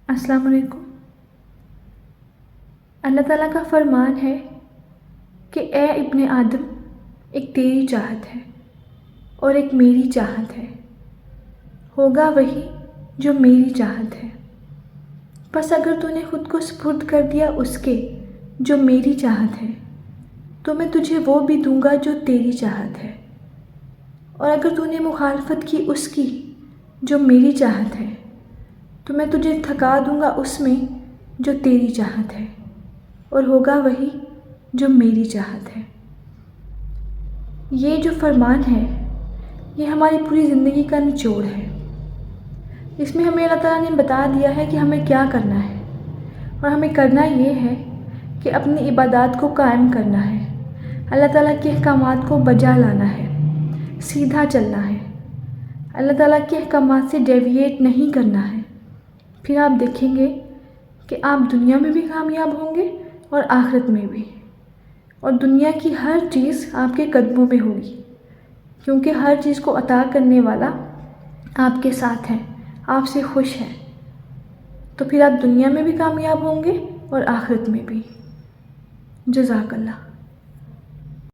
السلام علیکم۔ اللہ تعالیٰ کا فرمان ہے کہ اے ابن آدم، ایک تیری چاہت ہے اور ایک میری چاہت ہے، ہوگا وہی جو میری چاہت ہے۔ بس اگر تو نے خود کو سپرد کر دیا اس کے جو میری چاہت ہے تو میں تجھے وہ بھی دوں گا جو تیری چاہت ہے، اور اگر تو نے مخالفت کی اس کی جو میری چاہت ہے تو میں تجھے تھکا دوں گا اس میں جو تیری چاہت ہے، اور ہوگا وہی جو میری چاہت ہے۔ یہ جو فرمان ہے یہ ہماری پوری زندگی کا نچوڑ ہے۔ اس میں ہمیں اللہ تعالیٰ نے بتا دیا ہے کہ ہمیں کیا کرنا ہے، اور ہمیں کرنا یہ ہے کہ اپنی عبادات کو قائم کرنا ہے، اللہ تعالیٰ کے احکامات کو بجا لانا ہے، سیدھا چلنا ہے، اللہ تعالیٰ کے احکامات سے ڈیویٹ نہیں کرنا ہے۔ پھر آپ دیکھیں گے کہ آپ دنیا میں بھی کامیاب ہوں گے اور آخرت میں بھی، اور دنیا کی ہر چیز آپ کے قدموں میں ہوگی، کیونکہ ہر چیز کو عطا کرنے والا آپ کے ساتھ ہے، آپ سے خوش ہے۔ تو پھر آپ دنیا میں بھی کامیاب ہوں گے اور آخرت میں بھی۔ جزاک اللہ۔